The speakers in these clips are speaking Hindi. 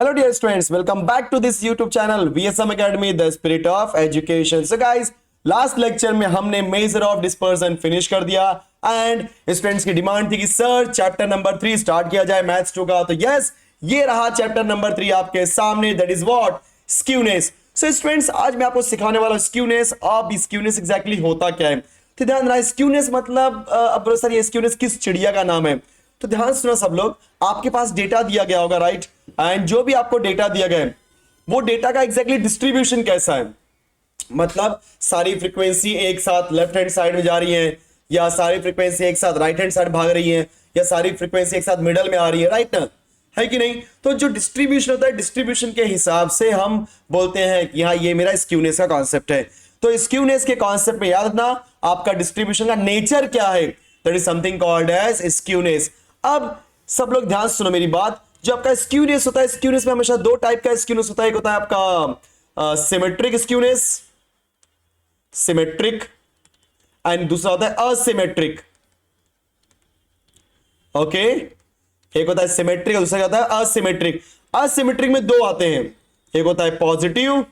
Hello dear students, welcome back to this YouTube channel VSM Academy, the spirit of education. So guys, last lecture में हमने मेजर ऑफ डिस्पर्सन फिनिश कर दिया एंड स्टूडेंट्स की डिमांड थी कि सर चैप्टर नंबर 3 स्टार्ट किया जाए मैथ्स 2 का। तो यस, ये रहा चैप्टर नंबर 3 आपके सामने, that is what, skewness. So students, आज मैं आपको सिखाने वाला हूं स्क्यूनेस। अब स्क्यूनेस एग्जैक्टली होता क्या है, तो ध्यान रहा, स्क्यूनेस मतलब अब सर ये स्क्यूनेस किस चिड़िया का नाम है। तो ध्यान सुनो सब लोग, आपके पास डेटा दिया गया होगा, राइट, एंड जो भी आपको डेटा दिया गया है वो डेटा का एग्जैक्टली डिस्ट्रीब्यूशन कैसा है, मतलब सारी फ्रीक्वेंसी एक साथ लेफ्ट हैंड साइड में जा रही है, या सारी फ्रीक्वेंसी एक साथ राइट हैंड साइड भाग रही है, या सारी फ्रीक्वेंसी एक साथ मिडल में आ रही है, राइट ना, है कि नहीं। तो जो डिस्ट्रीब्यूशन होता है, डिस्ट्रीब्यूशन के हिसाब से हम बोलते हैं कि हाँ ये मेरा स्क्यूनेस का कॉन्सेप्ट है। तो स्क्यूनेस के कॉन्सेप्ट में याद रखना आपका डिस्ट्रीब्यूशन का नेचर क्या है, that is something called as skewness. अब सब लोग ध्यान सुनो मेरी बात, जो आपका स्क्यूनेस होता है, स्क्यूनेस में हमेशा दो टाइप का स्क्यूनेस होता है। एक होता है आपका सिमेट्रिक स्क्यूनेस, सिमेट्रिक, एंड दूसरा होता है असिमेट्रिक। ओके, एक होता है सिमेट्रिक, दूसरा होता है असिमेट्रिक। असिमेट्रिक में दो आते हैं, एक होता है पॉजिटिव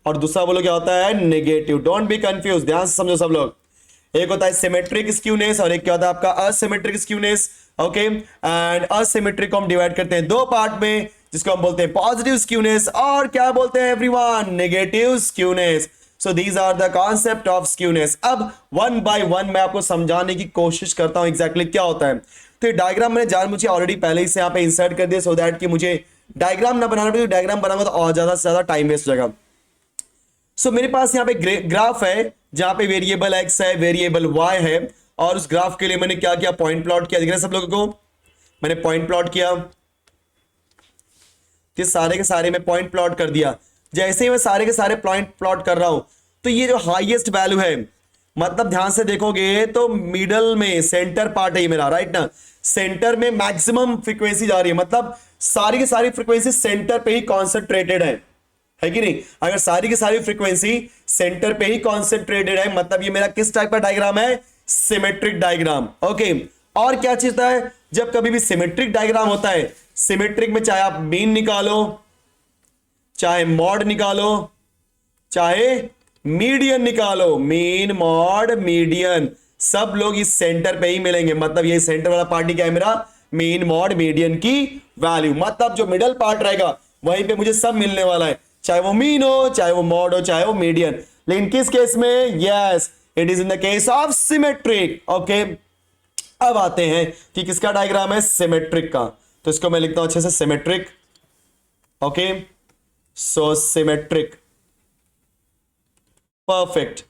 और दूसरा बोलो क्या होता है, नेगेटिव। डोंट बी कंफ्यूज, ध्यान से समझो सब लोग। एक होता है सिमेट्रिक स्क्यूनेस और एक क्या होता है आपका asymmetric skewness. Okay, and asymmetric को हम डिवाइड करते हैं दो पार्ट में, जिसको हम बोलते हैं पॉजिटिव स्क्यूनेस और क्या बोलते हैं everyone, negative skewness. So these are the concept of skewness. अब वन बाय वन मैं आपको समझाने की कोशिश करता हूं एग्जैक्टली क्या होता है। तो ये डायग्राम मैंने जानबूझ के ऑलरेडी पहले ही से यहाँ पे इंसर्ट कर दिया, सो दैट कि मुझे डायग्राम ना बनाना पड़े। डायग्राम बनाऊंगा तो और ज्यादा से ज्यादा टाइम वेस्ट हो जाएगा। सो मेरे पास यहाँ पे ग्राफ है जहां पे वेरिएबल एक्स है, वेरिएबल वाई है, और उस ग्राफ के लिए मैंने क्या किया, पॉइंट प्लॉट किया। दिख रहा है सब लोगों को, मैंने पॉइंट प्लॉट किया, कि सारे के सारे में पॉइंट प्लॉट कर दिया। जैसे ही मैं सारे के सारे पॉइंट प्लॉट कर रहा हूं, तो ये जो हाईएस्ट वैल्यू है, मतलब ध्यान से देखोगे तो मिडल में सेंटर पार्ट है ये मेरा, राइट ना, सेंटर में मैक्सिमम फ्रीक्वेंसी जा रही है, मतलब सारी की सारी फ्रीक्वेंसी सेंटर पे ही कॉन्सेंट्रेटेड है कि नहीं। अगर सारी की सारी फ्रीक्वेंसी सेंटर पे ही कॉन्सेंट्रेटेड है, मतलब ये मेरा किस टाइप का डायग्राम है, सिमेट्रिक डायग्राम। ओके, और क्या चीज होता है, जब कभी भी सिमेट्रिक डायग्राम होता है, सिमेट्रिक में चाहे आप मीन निकालो, चाहे मॉड निकालो, चाहे मीडियन निकालो, मीन मॉड मीडियन, सब लोग इस सेंटर पे ही मिलेंगे। मतलब ये सेंटर वाला पार्टी क्या है मेरा, मीन मॉड मीडियन की वैल्यू, मतलब जो मिडल पार्ट रहेगा वहीं पे मुझे सब मिलने वाला है, चाहे वो मीन हो, चाहे वो मॉड हो, चाहे वो मीडियन। लेकिन किस केस में, yes, it is in the case of symmetric. Okay, अब आते हैं कि किसका डायग्राम है, सिमेट्रिक का। तो इसको मैं लिखता हूं अच्छे से, सिमेट्रिक। ओके, सो सिमेट्रिक, परफेक्ट।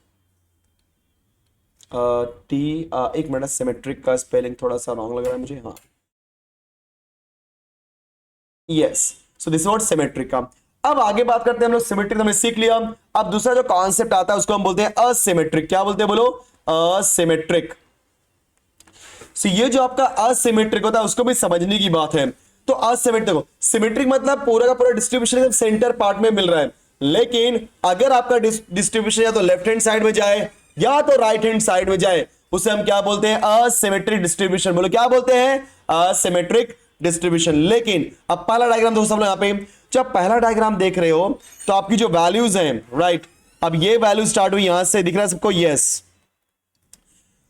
टी एक मिनट, सिमेट्रिक का स्पेलिंग थोड़ा सा रॉन्ग लग रहा है मुझे, हाँ, yes, so this what symmetric का। अब आगे बात करते हैं हम लोग, सिमेट्रिक हमने सीख लिया। अब दूसरा जो कॉन्सेप्ट आता है उसको हम बोलते हैं असिमेट्रिक। क्या बोलते हैं बोलो, असिमेट्रिक। सो ये जो आपका असिमेट्रिक होता है उसको भी समझने की बात है। तो असिमेट्रिक, सिमेट्रिक मतलब पूरा का पूरा डिस्ट्रीब्यूशन सेंटर पार्ट में मिल रहा है, लेकिन अगर आपका डिस्ट्रीब्यूशन या तो लेफ्ट हैंड साइड में जाए या तो राइट हैंड साइड में जाए, उसे हम क्या बोलते हैं, असिमेट्रिक डिस्ट्रीब्यूशन। बोलो क्या बोलते हैं, असिमेट्रिक डिस्ट्रीब्यूशन। लेकिन अब पहला डायग्राम दोस्तों यहाँ पे, जब पहला डायग्राम देख रहे हो तो आपकी जो वैल्यूज हैं, राइट, अब ये वैल्यू स्टार्ट हुई यहां से, दिख रहा है सबको, यस।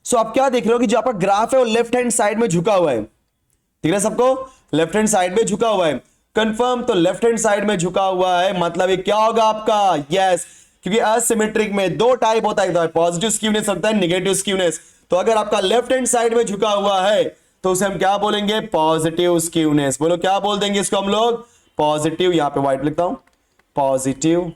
सो आप क्या देख रहे हो कि जो आपका ग्राफ है वो लेफ्ट हैंड साइड में झुका हुआ है, दिख रहा है सबको, लेफ्ट हैंड साइड में झुका हुआ है, कंफर्म। तो लेफ्ट हैंड साइड में झुका हुआ है मतलब ये क्या होगा आपका, यस, क्योंकि असिमेट्रिक में दो टाइप होता है, पॉजिटिव स्क्यूनेस होता है, नेगेटिव स्क्यूनेस। तो अगर आपका लेफ्ट हैंड साइड में झुका हुआ है तो उसे हम क्या बोलेंगे, पॉजिटिव स्क्यूनेस। बोलो क्या बोल देंगे इसको हम लोग, पॉजिटिव। यहां पे व्हाइट लिखता हूं, पॉजिटिव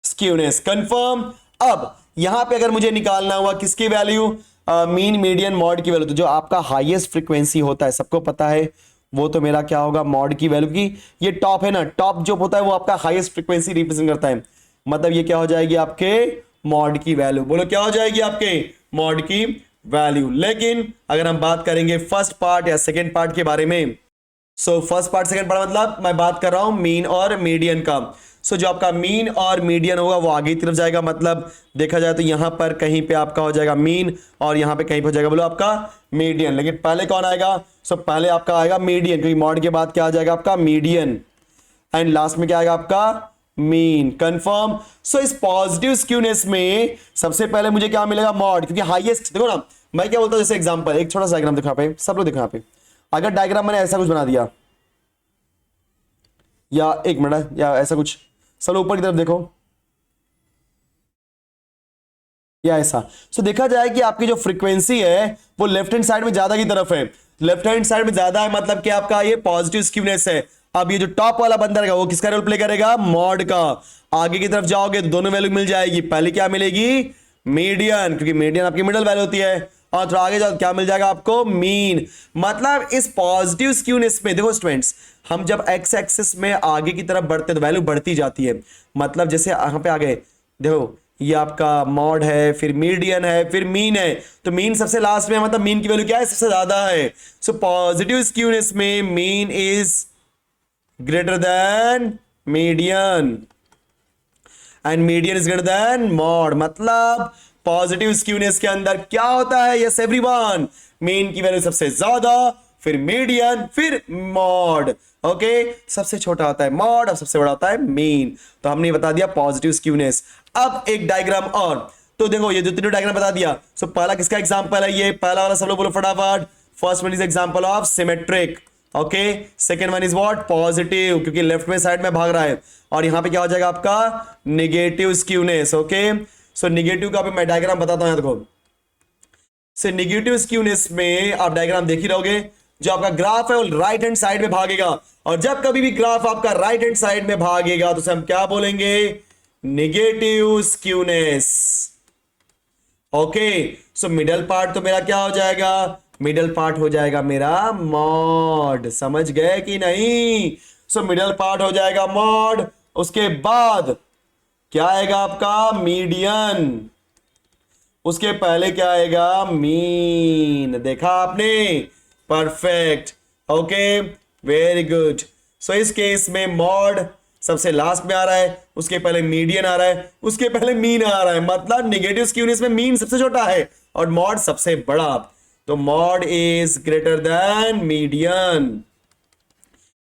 स्क्यूनेस, कंफर्म। अब यहां पे अगर मुझे निकालना हुआ किसकी वैल्यू, मीन मीडियन मॉड की वैल्यू, तो जो आपका हाईएस्ट फ्रीक्वेंसी होता है सबको पता है, वो तो मेरा क्या होगा, मॉड की वैल्यू की। ये टॉप है ना, टॉप जो होता है वो आपका हाईएस्ट फ्रीक्वेंसी रिप्रेजेंट करता है, मतलब ये क्या हो जाएगी आपके मॉड की वैल्यू। बोलो क्या हो जाएगी आपके मॉड की वैल्यू। लेकिन अगर हम बात करेंगे फर्स्ट पार्ट या सेकेंड पार्ट के बारे में, so first part second part मतलब मैं बात कर रहा हूं मीन और मीडियन का। सो जो आपका मीन और मीडियन होगा वो आगे की तरफ जाएगा, मतलब देखा जाए तो यहां पर कहीं पे आपका हो जाएगा मीन और यहां पे कहीं पे हो जाएगा बोलो आपका मीडियन। लेकिन पहले कौन आएगा? सो पहले आपका आएगा मीडियन, क्योंकि मॉड के बाद क्या आ जाएगा आपका मीडियन, एंड लास्ट में क्या आएगा आपका मीन। कंफर्म। सो इस पॉजिटिव स्क्यूनेस में सबसे पहले मुझे क्या मिलेगा? मॉड, क्योंकि हाईएस्ट देखो ना, मैं क्या बोलता हूं, जैसे एग्जांपल एक छोटा सा डायग्राम दिखा पे, सब लोग दिखा यहाँ पे। अगर डायग्राम मैंने ऐसा कुछ बना दिया, या एक मिनट, या ऐसा कुछ, सब ऊपर की तरफ देखो, या ऐसा। सो देखा जाए कि आपकी जो फ्रीक्वेंसी है वो लेफ्ट हैंड साइड में ज्यादा की तरफ है, लेफ्ट हैंड साइड में ज्यादा है, मतलब कि आपका ये पॉजिटिव स्क्यूनेस है। अब ये जो टॉप वाला बंदा रहेगा वो किसका रोल प्ले करेगा? मॉड का। आगे की तरफ जाओगे तो दोनों वैल्यू मिल जाएगी, पहले क्या मिलेगी? मीडियन, क्योंकि मीडियन आपकी मिडल वैल्यू होती है, और थोड़ा आगे जाओ क्या मिल जाएगा आपको? मीन। मतलब इस पॉजिटिव स्क्यूनेस में देखो स्टूडेंट्स, हम जब एक्स एक्सिस में आगे की तरफ बढ़ते तो वैल्यू बढ़ती जाती है। मतलब जैसे यहां पे आ गए, देखो ये आपका मॉड है, फिर मीडियन है, फिर मीन है, तो मीन सबसे लास्ट में है, मतलब मीन की वैल्यू क्या है? सबसे ज्यादा है। सो पॉजिटिव स्क्यूनेस में mean is greater than median and median is greater than mod. मतलब पॉजिटिव स्क्यूनेस के अंदर क्या होता है? यस एवरीवन, मीन की वैल्यू सबसे ज्यादा, फिर मीडियन, फिर मॉड। ओके, सबसे छोटा होता है मॉड और सबसे बड़ा होता है मीन। तो हमने बता दिया पॉजिटिव स्क्यूनेस। अब एक डायग्राम और, तो देखो ये जो तीनों डायग्राम बता दिया। सो पहला किसका एग्जांपल है? ये पहला वाला सब लोग बोलो फटाफट। First one is example of symmetric. Okay, second one is what? Positive, क्योंकि लेफ्ट में साइड में भाग रहा है, और यहां पे क्या हो जाएगा आपका? Negative skewness. Okay, so negative का भी मैं डायग्राम बताता हूं, यहां देखो। से नेगेटिव स्क्यूनेस में आप डायग्राम देख ही रहोगे, जो आपका ग्राफ है वो राइट हैंड साइड में भागेगा, और जब कभी भी ग्राफ आपका राइट हैंड साइड में भागेगा तो उसे हम क्या बोलेंगे? Negative skewness. Okay, so middle part तो मेरा क्या हो जाएगा? मिडल पार्ट हो जाएगा मेरा मॉड। समझ गए कि नहीं? सो मिडल पार्ट हो जाएगा मॉड, उसके बाद क्या आएगा आपका? मीडियन, उसके पहले क्या आएगा? मीन। देखा आपने? Perfect. Okay, very good. So इस केस में मॉड सबसे लास्ट में आ रहा है, उसके पहले मीडियन आ रहा है, उसके पहले मीन आ रहा है, मतलब नेगेटिव स्क्यूनेस में मीन सबसे छोटा है और मॉड सबसे बड़ा। तो mod is greater than median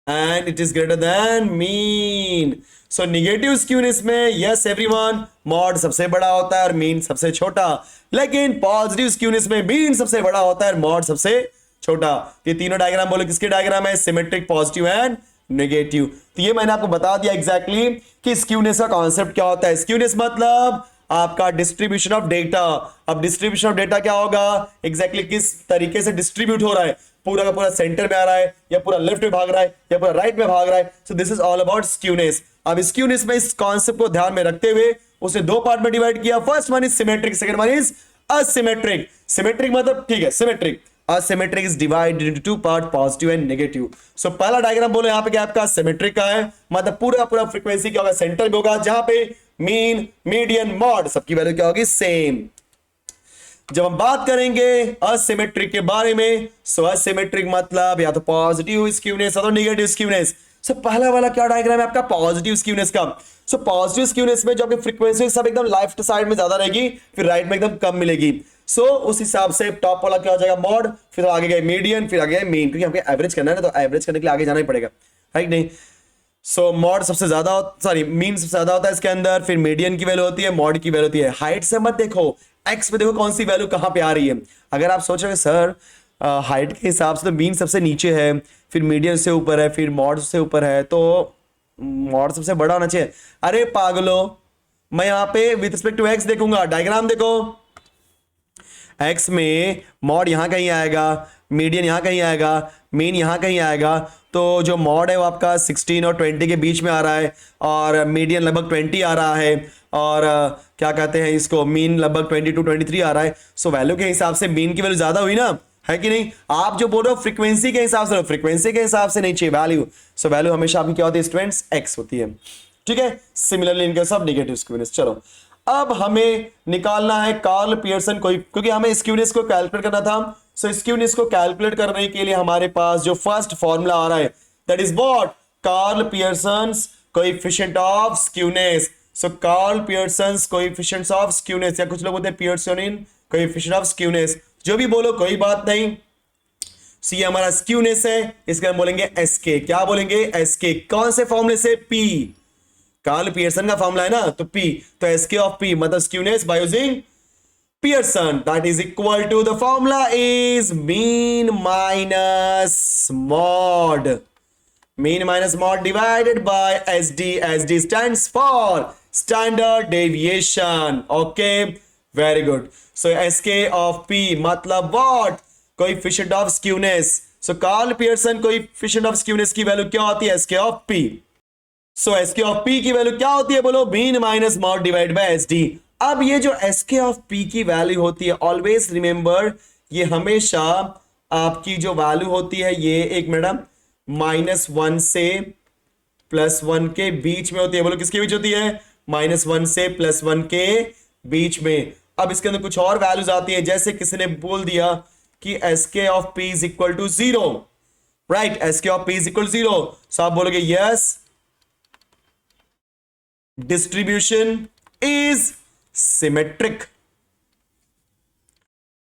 and it is greater than mean. So negative skewness में यस एवरीवन, मॉड सबसे बड़ा होता है और मीन सबसे छोटा, लेकिन पॉजिटिव स्क्यूनेस में मीन सबसे बड़ा होता है और मॉड सबसे छोटा। ये तीनों डायग्राम बोलो किसके डायग्राम है? Symmetric, positive and negative. तो ये मैंने आपको बता दिया एग्जैक्टली कि स्क्यूनेस का कॉन्सेप्ट क्या होता है। स्क्यूनेस मतलब आपका डिस्ट्रीब्यूशन ऑफ डेटा। अब डिस्ट्रीब्यूशन ऑफ डेटा क्या होगा? एग्जैक्टली किस तरीके से डिस्ट्रीब्यूट हो रहा है, पूरा का पूरा सेंटर में आ रहा है, या पूरा लेफ्ट में भाग रहा है, या पूरा राइट में भाग रहा है। सो this is all about skewness. अब स्क्यूनेस में इस कॉन्सेप्ट को ध्यान में रखते हुए उसने दो पार्ट में डिवाइड किया। First one is symmetric, second one is asymmetric. Symmetric मतलब ठीक है symmetric, asymmetric is divided into two part, positive and negative. So पहला डायग्राम बोलो यहाँ पे क्या आपका सिमेट्रिक का है, मतलब पूरा पूरा फ्रीक्वेंसी क्या होगा? सेंटर में होगा, जहां पे मीन, मीडियन, मॉड सबकी वैल्यू क्या होगी? सेम। जब हम बात करेंगे असिमेट्रिक के बारे में, सो असिमेट्रिक मतलब या तो पॉजिटिव स्क्यूनेस या तो नेगेटिव स्क्यूनेस। सो पहला वाला क्या डायग्राम है आपका? पॉजिटिव स्क्यूनेस का। सो पॉजिटिव स्क्यूनेस में जो आपकी फ्रीक्वेंसी सब एकदम लेफ्ट साइड में ज्यादा रहेगी, फिर राइट में एकदम कम मिलेगी। सो उस हिसाब से टॉप वाला क्या हो जाएगा? मॉड, फिर आगे गए मीडियन, फिर आगे गए मीन, क्योंकि हमको एवरेज करना है ना, तो एवरेज करने के लिए आगे जाना ही पड़ेगा, राइट? नहीं, सो मॉड सबसे ज्यादा, सॉरी मीन सबसे ज्यादा होता है इसके अंदर, फिर मीडियन की वैल्यू होती है, मॉड की वैल्यू होती है। हाइट से मत देखो, एक्स पे देखो कौन सी वैल्यू कहां पे आ रही है। अगर आप सोच रहे सर हाइट के हिसाब से तो मीन सबसे नीचे है, फिर मीडियन से ऊपर है, फिर मॉड से ऊपर है, तो मॉड सबसे बड़ा होना चाहिए। अरे पागलो, मैं यहाँ पे विथ रिस्पेक्ट टू एक्स देखूंगा, डायग्राम देखो, एक्स में मॉड यहां कहीं आएगा, मीडियन यहां कहीं आएगा, मीन यहां कहीं आएगा। तो जो मॉड है वो आपका 16 और 20 के बीच में आ रहा है, और मीडियन लगभग 20 आ रहा है, और क्या कहते हैं इसको, मीन लगभग 22 23 आ रहा है। सो वैल्यू के हिसाब से मीन की वैल्यू ज्यादा हुई ना, है कि नहीं? आप जो बोल रहे हो फ्रीक्वेंसी के हिसाब से, फ्रीक्वेंसी के हिसाब से नहीं चाहिए वैल्यू। सो वैल्यू हमेशा आपकी क्या होती है स्टूडेंट्स? एक्स होती है, ठीक है। सिमिलरली इनके सब नेगेटिव स्क्यूनेस। चलो अब हमें निकालना है कार्ल पियर्सन को, क्योंकि हमें स्क्यूनेस को कैलकुलेट करना था। सो स्क्यूनेस को कैलकुलेट करने के लिए हमारे पास जो फर्स्ट फॉर्मूला आ रहा है, that is what? Karl Pearson's coefficient of skewness. So Karl Pearson's coefficients of skewness, या कुछ लोग बोलते हैं पियर्सनियन कोएफिशिएंट ऑफ स्क्यूनेस, जो भी बोलो कोई बात नहीं। सो ये हमारा स्क्यूनेस है, इसका हम बोलेंगे एसके। क्या बोलेंगे? एसके। कौन से फॉर्मूले से? पी, कार्ल पियर्सन का फॉर्मूला है ना, तो पी, तो एसके ऑफ पी मतलब skewness by using Pearson, that is equal to, the formula is mean minus mod. Mean minus mod divided by SD. SD stands for standard deviation. Okay, very good. So SK of P मतलब what? Coefficient of skewness. So Carl Pearson coefficient of skewness की वैल्यू क्या होती है? SK of P. So SK of P की वैल्यू क्या होती है? बोलो, mean minus mod divided by SD. अब ये जो SK ऑफ P की वैल्यू होती है, ऑलवेज रिमेंबर, ये हमेशा आपकी जो वैल्यू होती है ये एक मैडम -1 से +1 के बीच में होती है। बोलो किसके बीच होती है? -1 से +1 के बीच में। अब इसके अंदर कुछ और वैल्यूज आती है, जैसे किसी ने बोल दिया कि SK of P is equal to 0, right? SK of P is equal to 0, so आप बोलोगे यस, डिस्ट्रीब्यूशन इज सिमेट्रिक।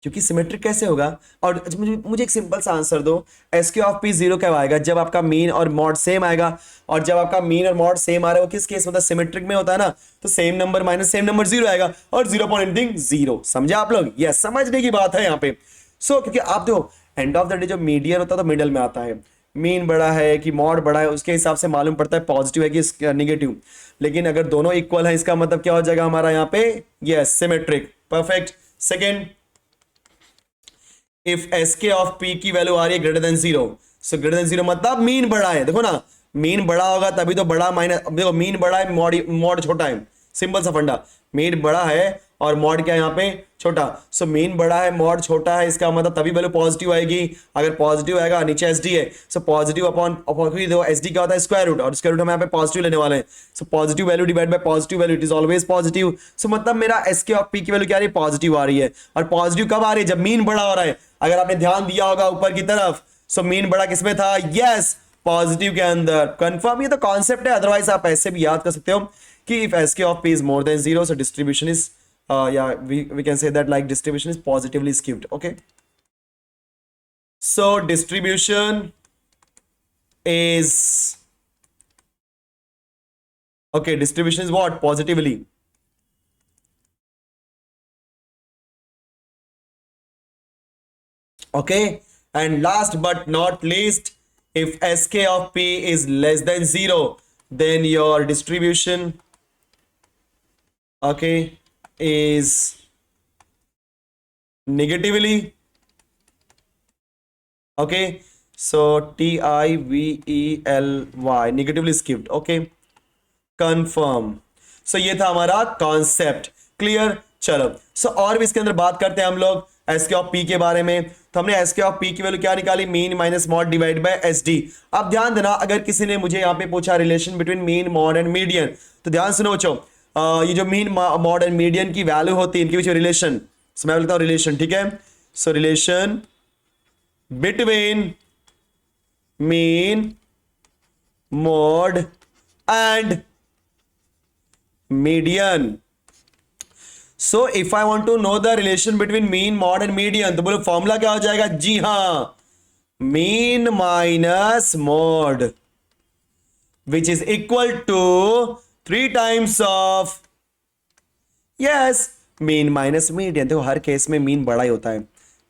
क्योंकि सिमेट्रिक कैसे होगा? और मुझे एक सिंपल सा आंसर दो, एसके ऑफ पी 0 कब आएगा? जब आपका मीन और मॉड सेम आएगा। और जब आपका मीन और मॉड सेम आ रहा है, वो किस केस मतलब सिमेट्रिक में होता है ना, तो same number minus same number 0 आएगा, और 0.0। समझे आप लोग? यस, समझने की बात है यहाँ पे। सो क्योंकि आप देखो एंड ऑफ द डे जो मीडियन होता है तो मिडल में आता है, मीन बड़ा है कि मॉड बड़ा है, उसके हिसाब से मालूम पड़ता है पॉजिटिव है कि नेगेटिव। लेकिन अगर दोनों इक्वल है, इसका मतलब क्या हो जाएगा हमारा यहाँ पे? Yes, symmetric. Perfect. Second, if SK of P की वैल्यू आ रही है greater than 0, so greater than 0 मतलब मीन बड़ा है। देखो ना, मीन बड़ा होगा तभी तो बड़ा माइनस, देखो मीन बड़ा है, मॉड छोटा है, सिंपल सा फंडा। मीन बड़ा है और मॉड क्या है यहाँ पे? छोटा। सो मीन बड़ा है, मॉड छोटा है, इसका मतलब तभी वैल्यू पॉजिटिव आएगी। अगर पॉजिटिव आएगा, नीचे एसडी है, सो पॉजिटिव अपॉन देखो एसडी क्या होता है? स्क्वायर रूट, और स्क्वायर रूट हम यहाँ पे पॉजिटिव लेने वाले हैं। So positive value divide by positive value, it is always positive. So मतलब मेरा एसके ऑफ पी की वैल्यू क्या आ रही है? पॉजिटिव आ रही है। और पॉजिटिव कब आ रही है? जब मीन बड़ा हो रहा है। अगर आपने ध्यान दिया होगा ऊपर की तरफ, सो मीन बड़ा किसमें था? यस, पॉजिटिव के अंदर। कंफर्म, ये तो कॉन्सेप्ट है, अदरवाइज आप ऐसे भी याद कर सकते हो कि if SK of P is more than 0, so distribution is we can say that like distribution is positively skewed. Okay, so distribution is what? Positively. Okay, and last but not least, if SK of P is less than 0, then your distribution, okay, is negatively. Okay, so TIVELY, negatively skewed. Okay, confirm. So ये था हमारा कॉन्सेप्ट। क्लियर? चलो, सो और भी इसके अंदर बात करते हैं हम लोग एसके ऑफ पी के बारे में। तो हमने एसके ऑफ पी की वैल्यू क्या निकाली? Mean minus mode divide bye SD. अब ध्यान देना, अगर किसी ने मुझे यहाँ पे पूछा relation between mean, mode and median, तो ध्यान सुनो बच्चों, ये जो मीन, मॉड एंड मीडियन की वैल्यू होती है, इनके बीच रिलेशन, मैं बोलता हूं रिलेशन, ठीक है? So relation between mean, mode and median. So if I want to know the relation between mean, mode and median, तो बोलो फॉर्मूला क्या हो जाएगा? जी हां, mean minus mode, which is equal to 3 times of, yes, mean minus median. देखो हर केस में मीन बड़ा ही होता है,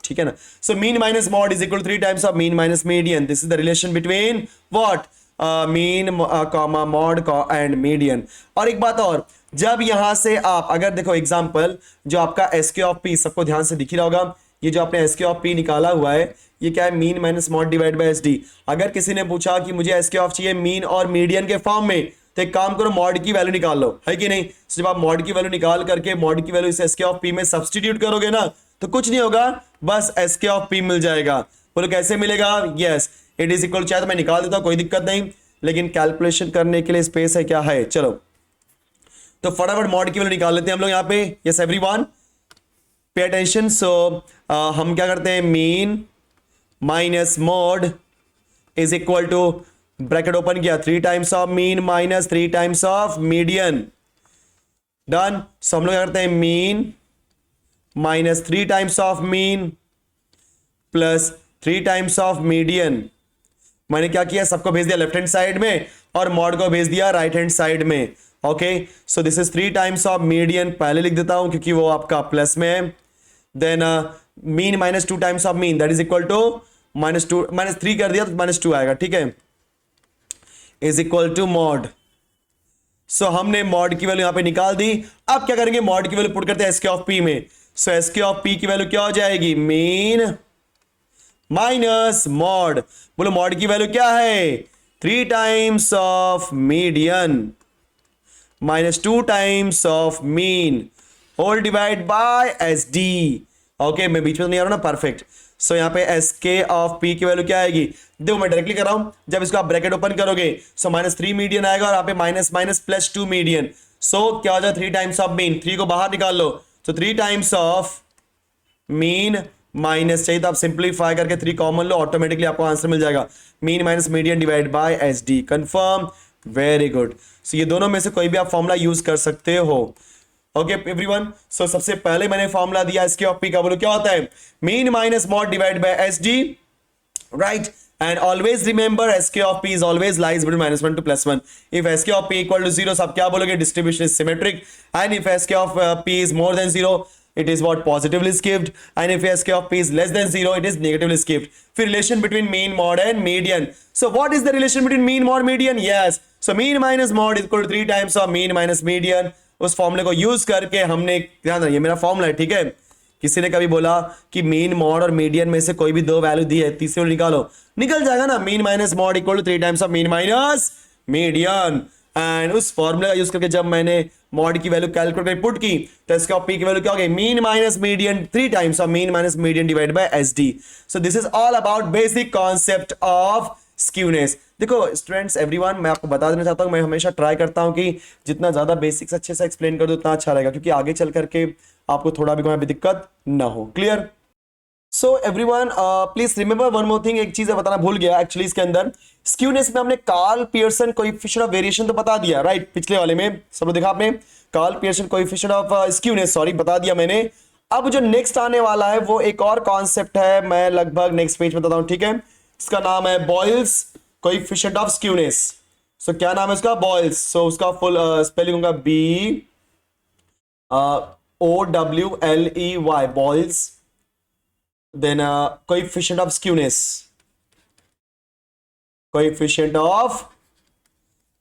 ठीक है ना? So mean minus mode is equal 3 times of mean minus median. This is the relation between what? Mean comma mod and median. और एक बात और, जब यहां से आप अगर देखो एग्जांपल, जो आपका एसके ऑफ पी सबको ध्यान से दिख ही रहा होगा, ये जो आपने एसके ऑफ पी निकाला हुआ है, ये क्या है? Mean minus mode divide bye SD. अगर किसी ने पूछा कि मुझे एसके ऑफ चाहिए मीन और मीडियन के फॉर्म में, तो एक काम करो, मॉड की वैल्यू निकाल लो, है कि नहीं? so, जब आप मॉड की वैल्यू निकाल करके मॉड की वैल्यू इस एसके ऑफ पी में सब्स्टिट्यूट करोगे ना, तो कुछ नहीं होगा, बस एसके ऑफ पी मिल जाएगा। बोलो कैसे मिलेगा? यस, इट इज इक्वल, चाहे तो मैं निकाल देता हूं, कोई दिक्कत नहीं, लेकिन कैलकुलेशन करने के लिए स्पेस है क्या? है। चलो, तो फटाफट मॉड की वैल्यू निकाल लेते हैं हम लोग यहाँ पे। Yes everyone, pay attention. So हम क्या करते हैं? Mean minus mode is equal to bracket open किया, 3 times of mean minus 3 times of median, done. So हम लोग क्या करते हैं, mean minus 3 times of mean plus 3 times of median. मैंने क्या किया, सबको भेज दिया लेफ्ट हैंड साइड में और मॉड को भेज दिया राइट हैंड साइड में। Okay, so this is 3 times of median, पहले लिख देता हूं क्योंकि वो आपका प्लस में है। Then mean minus 2 times of mean, that is equal to -2 -3 कर दिया तो -2 आएगा, ठीक है, is equal to mode. So हमने मॉड की वैल्यू यहां पे निकाल दी। अब क्या करेंगे, मॉड की वैल्यू पुट करते हैं एसके ऑफ पी में। सो एसके ऑफ पी की वैल्यू क्या हो जाएगी, मीन माइनस मॉड। बोलो मॉड की वैल्यू क्या है, 3 times of median minus 2 times of mean whole divide by S D. Okay, मैं बीच में तो नहीं आ रहा ना, परफेक्ट। सो यहाँ पे एस के ऑफ पी की वैल्यू क्या आएगी, देखो मैं डायरेक्टली कर रहा हूं, जब इसको आप ब्रैकेट ओपन करोगे सो -3 मीडियन आएगा और यहाँ पे माइनस माइनस प्लस 2 मीडियन। सो क्या हो जाए, 3 टाइम्स ऑफ मीन, 3 को बाहर निकाल लो तो 3 टाइम्स ऑफ मीन माइनस, चाहिए तो आप सिंप्लीफाई करके 3 कॉमन लो, ऑटोमेटिकली आपको आंसर मिल जाएगा, mean minus median divide by S D. Confirm, very good. So ये दोनों में से कोई भी आप फॉर्मूला यूज कर सकते हो। ओके एवरीवन, सो सबसे पहले मैंने फॉर्मूला दिया एसके ऑफ पी का, बोलो क्या होता है, mean minus mode divide by S D, right. And always remember SK of P is always lies between -1 to +1. If SK of P equal to 0, सब क्या बोलोगे, distribution is symmetric. And if SK of P is more than 0, it is what, positively skewed. And if SK of P is less than 0, it is negatively skewed. फिर relation between mean, mod and median. So what is the relation between mean, mod, median? Yes. So mean minus mod is equal to 3 times of mean minus median. उस फॉर्मूले को यूज करके हमने, ध्यान रखिए मेरा फॉर्मूला है, ठीक है। किसी ने कभी बोला कि मीन मॉड और मीडियन में से कोई भी 2 वैल्यू दी है, तीसरी वाली निकालो, निकल जाएगा ना, mean minus mode equal to 3 times of mean minus median. And उस फॉर्मूले का यूज करके जब मैंने मॉड की वैल्यू कैलकुलेट करके पुट की तो इसका ऑफ पी की वैल्यू क्या हो गई, mean minus median 3 times of mean minus median divide by S D. So this is all about basic concept of skewness. देखो स्टूडेंट्स, एवरीवन, मैं आपको बता देना चाहता हूं, मैं हमेशा ट्राई करता हूं कि जितना ज्यादा बेसिक्स अच्छे से एक्सप्लेन कर दूं उतना अच्छा रहेगा, क्योंकि आगे चल करके आपको थोड़ा भी कोई भी दिक्कत ना हो। Clear? So everyone, please remember one more thing, एक चीज बताना भूल गया एक्चुअली इसके अंदर, स्क्यूनेस में हमने Karl Pearson coefficient of variation तो बता दिया, राइट, पिछले वाले में सब लोग देखा आपने, Karl Pearson coefficient of skewness, sorry, बता दिया मैंने। अब जो नेक्स्ट आने वाला है वो एक और कॉन्सेप्ट है, मैं लगभग नेक्स्ट पेज में बताता हूं, ठीक है। इसका नाम है Bowley's coefficient of skewness. So क्या नाम है उसका, बॉयल्स। सो उसका फुल स्पेलिंग होगा BOWLEY, Bowley's. Then coefficient of skewness, coefficient of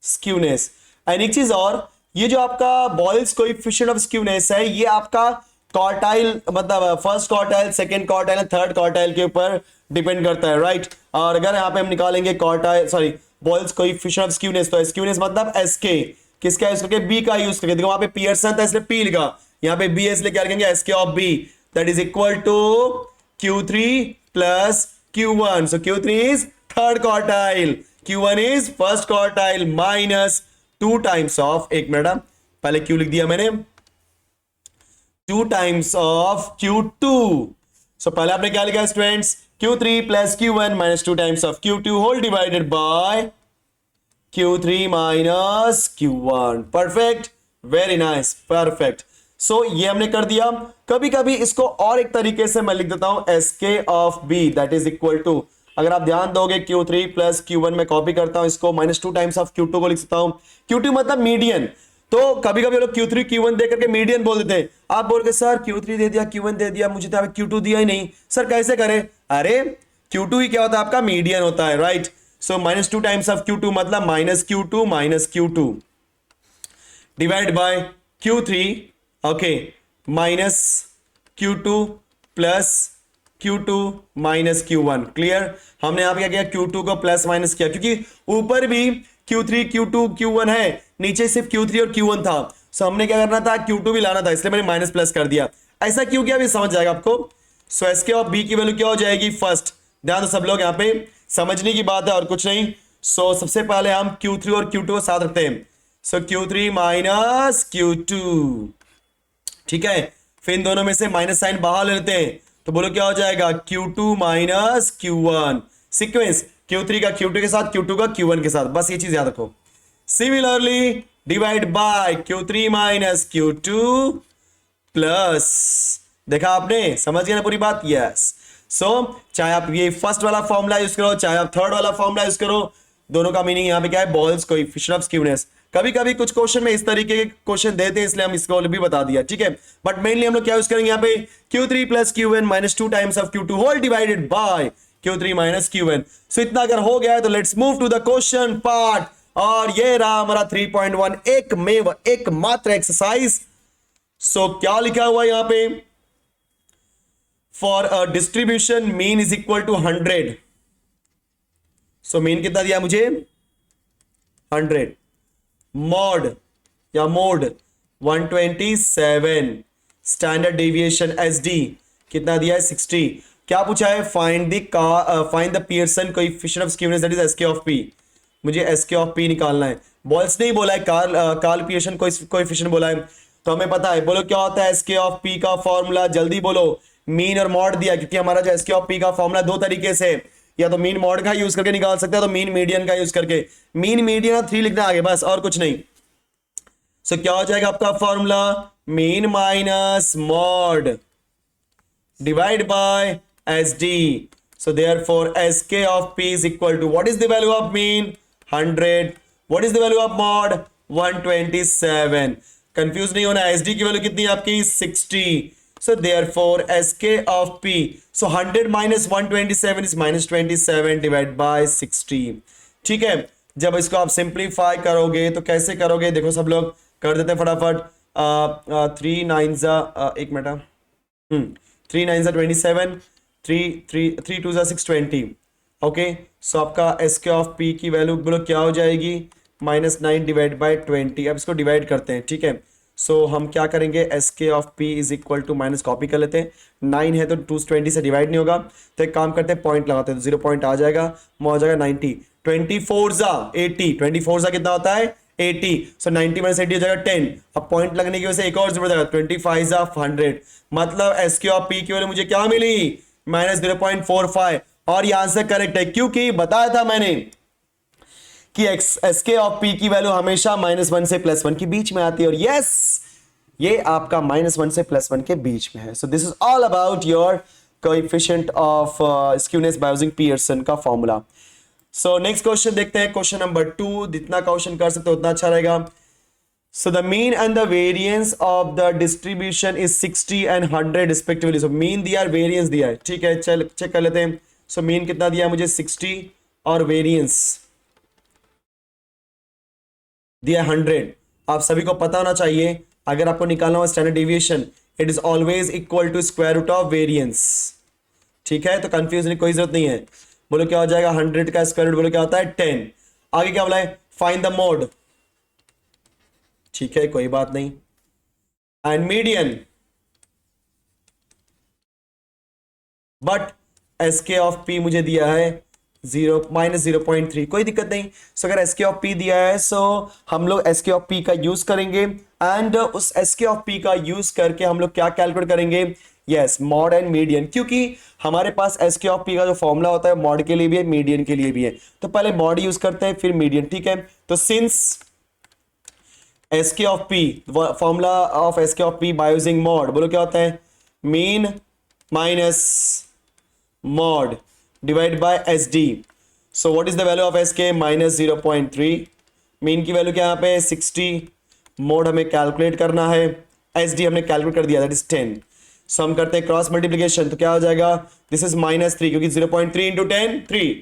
skewness. And एक चीज और, ये जो आपका बॉयल्स कोएफिशिएंट ऑफ स्क्यूनेस है, ये आपका क्वार्टाइल, मतलब first quartile, second quartile, third quartile के ऊपर डिपेंड करता है, राइट। और अगर यहाँ पे हम निकालेंगे quartile, sorry, Bowley's coefficient of skewness, तो स्क्यूनेस मतलब एसके, किसका यूज करके, बी का यूज करके। देखो वहां पे पियर्सन था इसलिए पी लिखा, यहाँ पे बी इसलिए क्या लिखेंगे, SK of B, that is equal to Q3 plus Q1. So Q3 is third quartile, Q1 is first quartile minus 2 times of, एक मिनट, पहले Q लिख दिया मैंने, 2 times of Q2. So पहले आपने क्या लिखा students, Q3 plus Q1 minus 2 times of Q2 whole divided by Q3 minus Q1. Perfect, very nice, perfect. सो ये हमने कर दिया। कभी कभी इसको और एक तरीके से मैं लिख देता हूं, SK of B that is equal to, अगर आप ध्यान दोगे Q3 प्लस Q1 में कॉपी करता हूं इसको, -2 टाइम्स ऑफ Q2 को लिख सकता हूं, Q2 मतलब मीडियन। तो कभी कभी लोग Q3 Q1 दे करके मीडियन बोल देते हैं, आप बोल के सर Q3 दे दिया, Q1 दे दिया, मुझे तो Q2 दिया ही नहीं, सर कैसे करें। अरे Q2 ही क्या होता है, आपका मीडियन होता है, right. So -2 times of Q2 मतलब -Q2 divide by Q3, okay, minus Q2 plus Q2 minus Q1। Clear? हमने यहां पे क्या किया, Q2 को प्लस माइनस किया, क्योंकि ऊपर भी Q3 Q2 Q1 है, नीचे सिर्फ Q3 और Q1 था। सो हमने क्या करना था, Q2 भी लाना था, इसलिए मैंने माइनस प्लस कर दिया। ऐसा क्यों किया अभी समझ जाएगा आपको। सो एसके ऑफ बी की वैल्यू क्या हो जाएगी, फर्स्ट, ध्यान दो सब लोग, यहाँ पे समझने की बात है और कुछ नहीं। सो सबसे पहले हम Q3 और Q2 को साथ रखते हैं। सो Q3 माइनस Q2, ठीक है। फिर इन दोनों में से माइनस साइन बाहर ले लेते हैं, तो बोलो क्या हो जाएगा, Q2 minus Q1। Sequence Q3 का Q2 के साथ, Q2 का Q1 के साथ, बस ये चीज याद रखो। Similarly divide by Q3 minus Q2 plus, देखा आपने, समझ गया ना पूरी बात? यस। सो चाहे आप ये फर्स्ट वाला फॉर्मूला यूज करो, चाहे आप थर्ड वाला फॉर्मूला यूज करो, दोनों का मीनिंग यहाँ पे क्या है? Bowley's coefficient of skewness. कभी कभी कुछ क्वेश्चन में इस तरीके के क्वेश्चन देते हैं, इसलिए हम इसको भी बता दिया, ठीक है। बट मेनली हम लोग क्या यूज करेंगे यहाँ पे? Q3 plus Q1 minus 2 times of Q2 whole divided by Q3 minus Q1। So इतना अगर हो गया है तो let's move to the question part. और ये रहा हमारा 3.1 एकमात्र एक्सरसाइज। सो क्या लिखा हुआ है यहाँ पे? For a distribution mean is equal to 100। So mean कितना दिया मुझे? 100। मॉड या मोड 127। स्टैंडर्ड डेविएशन एसडी कितना दिया है? 60। क्या पूछा है? Find the Pearson coefficient of skewness that is SK of P. मुझे एसके ऑफ पी निकालना है। बॉल्स नहीं बोला है, कार्ल पियर्सन कोएफिशिएंट बोला है, तो हमें पता है। बोलो क्या होता है एसके ऑफ पी का फॉर्मूला? जल्दी बोलो। मीन और मॉड दिया, क्योंकि हमारा जो एसके ऑफ पी का फॉर्मूला दो तरीके से, या तो मीन मॉड का यूज करके निकाल सकते हैं, तो मीन मीडियन का यूज करके। मीन मीडियन 3 लिखना आगे, बस और कुछ नहीं। सो क्या हो जाएगा आपका formula? Mean minus mode divide by S D. So therefore SK of P is equal to, what is the value of mean? 100। What is the value of mode? 127। Confuse नहीं होना, एसडी की वैल्यू कितनी है आपकी? 60। So therefore SK of P, so 100 minus 127 is minus 27 divided by 60। ठीक है, जब इसको आप सिंप्लीफाई करोगे तो कैसे करोगे? देखो सब लोग कर देते हैं फटाफट। 3 9 एक मिनट, 3 9 27, 3 2 620। ओके, सो आपका SK ऑफ P की वैल्यू बोलो क्या हो जाएगी? -9 डिवाइड बाई 20। अब इसको डिवाइड करते हैं, ठीक है। सो हम क्या करेंगे? S K of P is equal to, minus copy कर लेते हैं, 9 है तो 220 से डिवाइड नहीं होगा, तो एक काम करते हैं पॉइंट लगाते हैं, तो 0 पॉइंट आ जाएगा, वो आ जाएगा 90। 24 जा 80, 24 जा कितना होता है? 80। सो 90 माइनस 80 हो जाएगा 10। अब पॉइंट लगने की वजह से एक और 0 हो जाएगा, 25 जा 100। मतलब एस के ऑफ पी की वैल्यू मुझे क्या मिली? -0.45। और ये आंसर करेक्ट है, क्योंकि बताया था मैंने कि एसके ऑफ पी की वैल्यू हमेशा -1 से +1 के बीच में आती है। और यस, ये आपका -1 से +1 के बीच में है। सो this is all about your coefficient of skewness by using Pearson का फॉर्मूला। सो नेक्स्ट क्वेश्चन देखते हैं, क्वेश्चन नंबर 2। जितना क्वेश्चन कर सकते हो उतना अच्छा रहेगा। So the mean and the variance of the distribution is 60 and 100 respectively. So mean दिया है, वेरिएंस दिया है, ठीक है, चल चेक कर लेते हैं। सो मीन कितना दिया है मुझे? 60, और वेरिएंस दिया 100। आप सभी को पता होना चाहिए, अगर आपको निकालना हो standard deviation, it is always equal to square root of variance. ठीक है, तो कंफ्यूज होने की कोई जरूरत नहीं है। बोलो क्या हो जाएगा? 100 का स्क्वायर रूट बोलो क्या होता है? 10। आगे क्या बोला है? Find the mode. ठीक है, कोई बात नहीं। And median, but SK of P मुझे दिया है -0.3, कोई दिक्कत नहीं। सो अगर एसके ऑफ पी दिया है, सो हम लोग एसके ऑफ पी का यूज करेंगे, एंड उस एसके ऑफ पी का यूज करके हम लोग क्या कैलकुलेट करेंगे? यस, मॉड एंड मीडियन, क्योंकि हमारे पास एसके ऑफ पी का जो फॉर्मूला होता है मॉड के लिए भी है, मीडियन के लिए भी है। तो पहले मॉड यूज करते हैं, फिर मीडियन, ठीक है। तो since SK of P, formula of SK of P by using mode, बोलो क्या होता है? Mean minus mode divide by S D. So what is the value of S K? -0.3। Mean की वैल्यू क्या यहाँ पे? 60। मोड हमें कैलकुलेट करना है, एस डी हमने कैलकुलेट कर दिया, दैट इज 10। सो हम करते हैं क्रॉस मल्टीप्लीकेशन, तो क्या हो जाएगा? दिस इज -3, क्योंकि 0.3 into 10 3,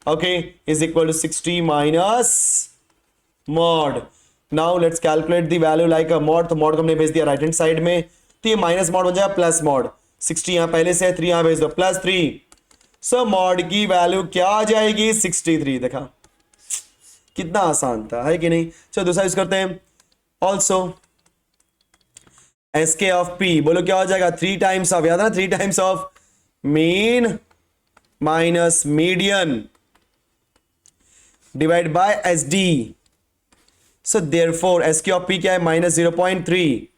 okay, is equal to 60 minus mode. Now let's calculate the value like a mode. तो मॉड को हमने भेज दिया राइट हैंड साइड में, तो ये माइनस मॉड हो जाएगा प्लस मॉड। 60 यहाँ पहले से है, 3 यहाँ भेज दो, +3। सो मॉड की वैल्यू क्या आ जाएगी? 63। देखा कितना आसान था, है कि नहीं? चलो दूसरा यूज करते हैं। ऑल्सो एसके ऑफ पी, बोलो क्या हो जाएगा? 3 टाइम्स ऑफ, याद है ना, 3 times of mean minus median divide by S D. So therefore SK of P क्या है? -0.3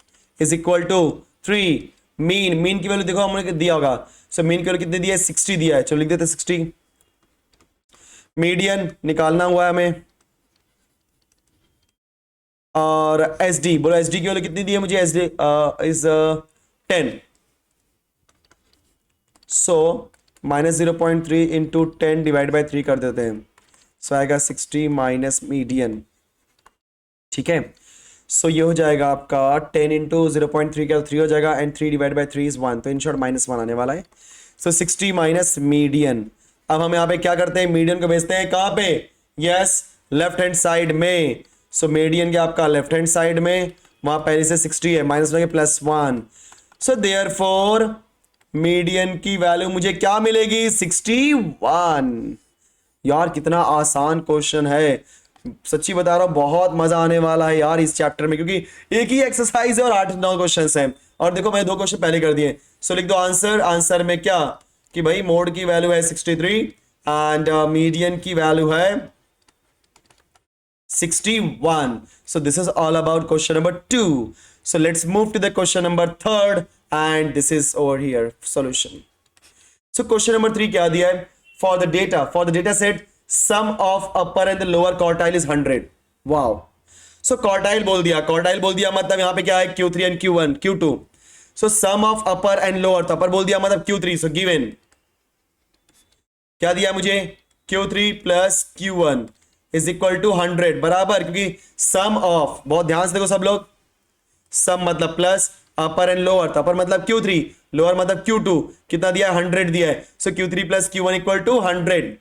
इज इक्वल टू 3। मीन की वैल्यू देखो हमने दिया होगा, सो मीन की वैल्यू कितनी दी है? 60 दिया है, चलो लिख देते 60। मीडियन निकालना हुआ है हमें, और एस डी बोलो, एस डी की वैल्यू कितनी दी है मुझे, S D is 10, so -0.3 into 10 divide by 3 कर देते हैं, सो आएगा 60 माइनस मीडियन, ठीक है। सो ये हो जाएगा आपका 10 इंटू 0.3 का 3 हो जाएगा, एंड 3 डिवाइड बाई 3 इज 1, तो इन शॉर्ट -1 आने वाला है। सो 60 माइनस मीडियन, अब हम यहाँ पे क्या करते हैं, मीडियन को भेजते हैं कहाँ पे, यस लेफ्ट हैंड साइड में। सो मीडियन क्या आपका लेफ्ट हैंड साइड में, वहां पहले से 60 है, माइनस में +1, सो देयरफॉर मीडियन की वैल्यू मुझे क्या मिलेगी, 61। यार कितना आसान क्वेश्चन है, सच्ची बता रहा हूं बहुत मजा आने वाला है यार इस चैप्टर में, क्योंकि एक ही एक्सरसाइज है और 8-9 क्वेश्चंस हैं, और देखो मैंने 2 क्वेश्चन पहले कर दिए। सो लिख दो आंसर, आंसर में क्या कि भाई मोड की वैल्यू है 63 एंड मीडियन की वैल्यू है 61. So this is all about question number 2. So let's move to the question number 3rd, and this is over here solution. So question number 3 क्या दिया है, for the data set sum of upper and the lower quartile is 100. Wow. So quartile बोल दिया मतलब यहाँ पे क्या है, Q3 and Q1 Q2. So sum of upper and lower, तो upper बोल दिया मतलब Q3, so given क्या दिया मुझे, Q3 plus Q1 is equal to 100 बराबर, क्योंकि सम ऑफ, बहुत ध्यान से देखो सब लोग, सम मतलब प्लस, अपर एंड लोअर, तो अपर मतलब Q3, लोअर मतलब Q2, कितना दिया है, 100 दिया है, so Q3 plus Q1 equal to 100।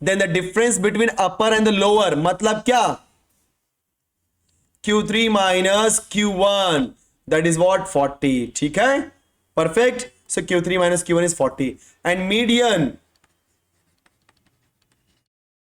Then the difference between upper and the lower मतलब क्या, Q3 minus Q1 that is what 40, ठीक है perfect. So Q3 minus Q1 is 40 and median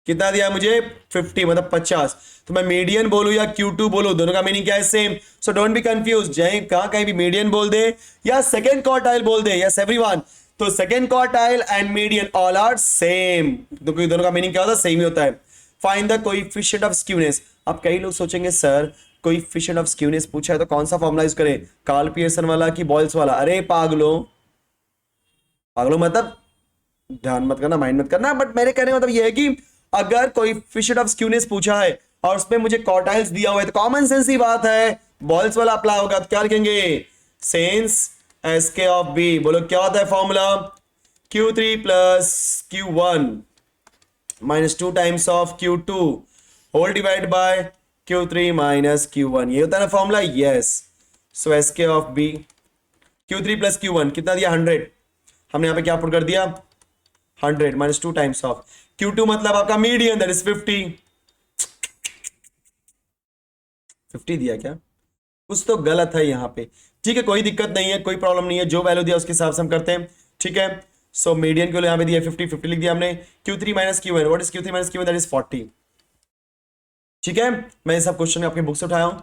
कितना दिया मुझे 50 मतलब 50, तो मैं मीडियन बोलूं या Q2 बोलूं, दोनों का मीनिंग क्या है, same. So don't be confuse, चाहे कहां कहीं भी मीडियन बोल दे या सेकंड क्वार्टाइल बोल दे, यस एवरीवन, तो second quartile and median all are same, क्योंकि दोनों का मीनिंग क्या होता है, सेम ही होता है। Find the coefficient of skewness. अब कई लोग सोचेंगे सर कोएफिशिएंट ऑफ स्क्यूनेस पूछा है तो कौन सा फॉर्मूला यूज करें, कार्ल पियर्सन वाला कि बॉयल्स वाला, अरे पागलो मतलब ध्यान मत करना, माइंड मत करना, बट मेरे कहने का मतलब ये है कि अगर कोएफिशिएंट ऑफ स्क्यूनेस पूछा है और उसमें मुझे क्वार्टाइल्स दिया हुआ है तो कॉमन सेंस ही बात है, बॉयल्स वाला अप्लाई होगा, तो क्या लिखेंगे, सेंस एसके ऑफ बी, बोलो क्या होता है formula, Q3 plus Q1 minus 2 times of Q2 whole divide by Q3 minus Q1, ये होता है ना formula, yes. So SK of B Q3 plus Q1 कितना दिया 100, हमने यहां पे क्या पुट कर दिया 100 माइनस 2 टाइम्स ऑफ Q2 मतलब आपका मीडियन दैट इज 50 दिया क्या, कुछ तो गलत है यहाँ पे, ठीक है कोई दिक्कत नहीं है, कोई प्रॉब्लम नहीं है, जो वैल्यू दिया उसके हिसाब से हम करते हैं, ठीक है। सो मीडियन के लिए यहाँ पे दिया 50 लिख दिया हमने, Q3 minus Q1, what is Q3 minus Q1 that is 40, ठीक है, मैं ये सब क्वेश्चन आपके बुक से उठाया हूँ।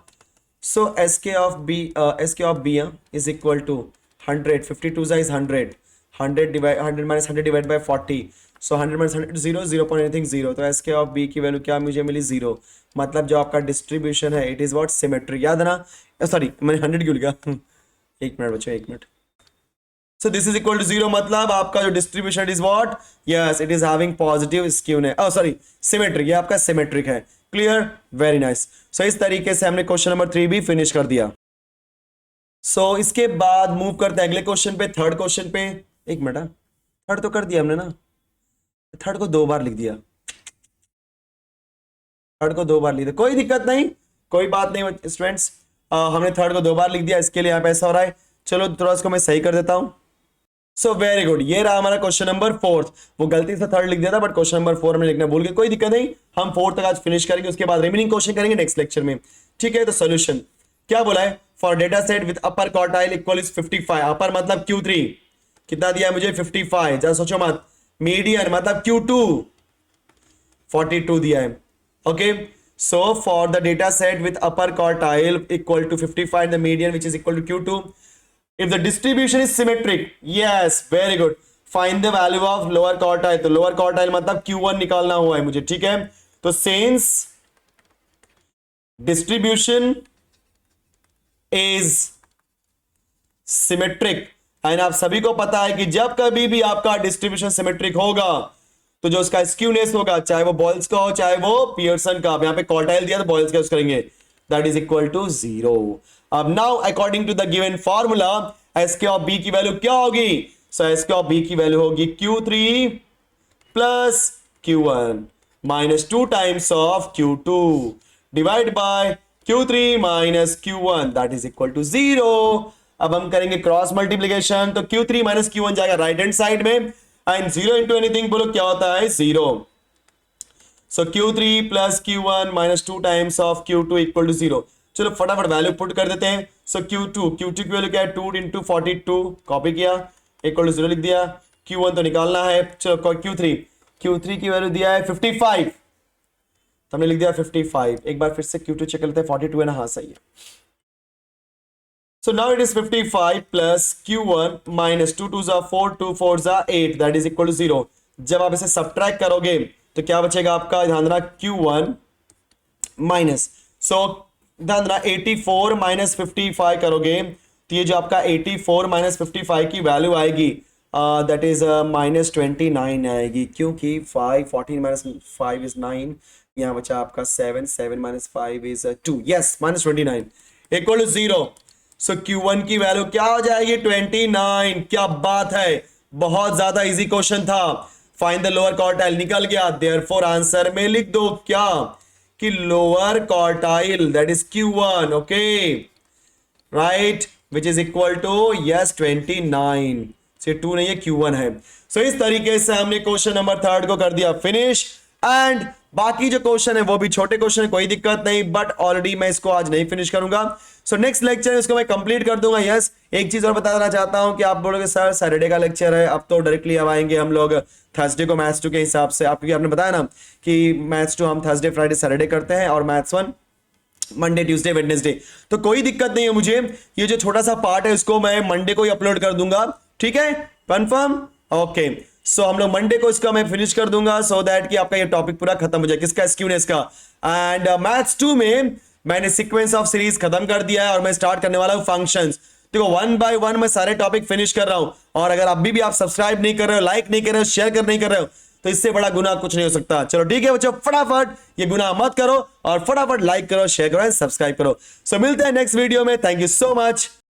So SK of B is equal to 100, 52 is 100 minus 100 divide by 40, so 100 minus 100 0, 0 point anything 0, तो एसके ऑफ बी की वैल्यू क्या मुझे मिली 0, मतलब जो आपका डिस्ट्रीब्यूशन है इट इज व्हाट सिमेट्रिक, याद है ना, सॉरी मैंने 100 क्यों लिखा, एक मिनट बच्चों एक minute. So this is equal to 0 मतलब आपका जो distribution is what, yes it is having positive skewness, sorry symmetric, ये आपका सिमेट्रिक है, क्लियर, वेरी नाइस। सो इस तरीके से हमने क्वेश्चन नंबर 3 भी फिनिश कर दिया। सो इसके बाद मूव करते हैं अगले क्वेश्चन पे, थर्ड क्वेश्चन पे, एक मिनट, थर्ड तो कर दिया हमने ना, थर्ड को 2 बार लिख दिया, थर्ड को 2 बार लिख दिया, कोई दिक्कत नहीं, कोई बात नहीं स्टूडेंट्स, हमने थर्ड को 2 बार लिख दिया, इसके लिए यहाँ पे ऐसा हो रहा है, चलो थोड़ा इसको मैं सही कर देता हूं। सो वेरी गुड, ये रहा हमारा क्वेश्चन नंबर 4, वो गलती से थर्ड लिख दिया था बट क्वेश्चन नंबर 4 में लिखना भूल गए, कोई दिक्कत नहीं, हम 4 तक आज फिनिश करेंगे, उसके बाद रिमेनिंग क्वेश्चन करेंगे नेक्स्ट लेक्चर में, ठीक है। तो सोल्यूशन क्या बोला है, for data set with upper quartile equal is 55, अपर मतलब Q3 कितना दिया है मुझे 55, जरा सोचो मत, मीडियन मतलब Q2 42 दिया है, okay. So for the data set with upper quartile equal to 55 the median which is equal to Q2, if the distribution is symmetric, yes very good, find the value of lower quartile, तो lower quartile मतलब Q1 निकालना हुआ है मुझे, ठीक है। तो since distribution is symmetric, and आप सभी को पता है कि जब कभी भी आपका डिस्ट्रीब्यूशन सिमेट्रिक होगा तो जो उसका स्क्यूनेस होगा, चाहे वो बॉयल्स का हो चाहे वो पियर्सन का, अब यहाँ पे क्वार्टाइल दिया तो बॉयल्स का यूज करेंगे, दैट इज इक्वल टू 0। अब now according to the given formula S K of B की वैल्यू क्या होगी? सो एस के ऑफ बी की वैल्यू होगी Q3 plus Q1 minus 2 times of Q2 divide by Q3 minus Q1 that is equal to 0। अब हम करेंगे क्रॉस मल्टीप्लीकेशन, तो Q3 माइनस Q1 जाएगा राइट हैंड साइड में, एंड 0 इंटू एनीथिंग बोलो क्या होता है? 0। So Q3 plus Q1 minus 2 times of Q2 equal to 0। चलो फटाफट वैल्यू पुट कर देते हैं। सो Q2 की वैल्यू क्या है? 2 इंटू 42 कॉपी किया, इक्वल टू 0 लिख दिया। Q1 तो निकालना है, चलो Q3 की वैल्यू दिया है 55, तो हमने लिख दिया 55। एक बार फिर से Q2 चेक कर लेते हैं, 42 है ना? हाँ सही है। So now it is 55 plus Q1 minus 2 2s are 4 2 4s are 8 that is equal to 0। जब आप इसे सब्ट्रैक्ट करोगे तो क्या बचेगा आपका? ध्यान देना Q1 माइनस, सो ध्यान देना 84 माइनस 55 करोगे तो ये जो आपका 84 माइनस 55 की वैल्यू आएगी दैट इज माइनस 29 आएगी, क्योंकि 14 माइनस 5 इज 9, यहाँ बचा आपका 7 minus 5 is 2, yes minus 29 equal to 0। So Q1 की वैल्यू क्या हो जाएगी? 29। क्या बात है, बहुत ज्यादा इजी क्वेश्चन था। फाइंड द लोअर क्वार्टाइल निकल गया, देयरफॉर आंसर में लिख दो क्या कि lower quartile that is Q1, okay right, which is equal to yes 29। से 2 नहीं है, Q1 है। सो इस तरीके से हमने क्वेश्चन नंबर 3 को कर दिया फिनिश, एंड बाकी जो क्वेश्चन है वो भी छोटे क्वेश्चन है, कोई दिक्कत नहीं, बट ऑलरेडी मैं इसको आज नहीं फिनिश करूंगा। सो नेक्स्ट लेक्चर इसको मैं कंप्लीट कर दूंगा। यस, एक चीज और बता देना चाहता हूं कि आप बोलोगे सर सैटरडे का लेक्चर है, अब तो डायरेक्टली अब आएंगे हम लोग थर्सडे को मैथ्स 2 के हिसाब से, क्योंकि आपने बताया ना कि मैथ्स 2 हम थर्सडे फ्राइडे सैटरडे करते हैं और मैथ्स 1 मंडे ट्यूसडे वेडनेसडे, तो कोई दिक्कत नहीं है मुझे। ये जो छोटा सा पार्ट है इसको मैं मंडे को ही अपलोड कर दूंगा, ठीक है, कंफर्म? ओके, सो हम लोग मंडे को इसका मैं फिनिश कर दूंगा, सो दैट कि आपका ये टॉपिक पूरा खत्म हो जाए, किसका? स्क्यूनेस का। एंड मैथ्स 2 में मैंने सीक्वेंस ऑफ सीरीज खत्म कर दिया है और मैं स्टार्ट करने वाला हूं फंक्शंस। देखो 1 बाय 1 मैं सारे टॉपिक फिनिश कर रहा हूं, और अगर अभी भी आप सब्सक्राइब नहीं कर रहे हो, लाइक नहीं कर रहे हो, शेयर नहीं कर रहे हो, तो इससे बड़ा गुनाह कुछ नहीं हो सकता। चलो ठीक है बच्चों, फटाफट ये गुनाह मत करो और फटाफट लाइक करो, शेयर करो एंड सब्सक्राइब करो। सो मिलते हैं नेक्स्ट वीडियो में। Thank you so much.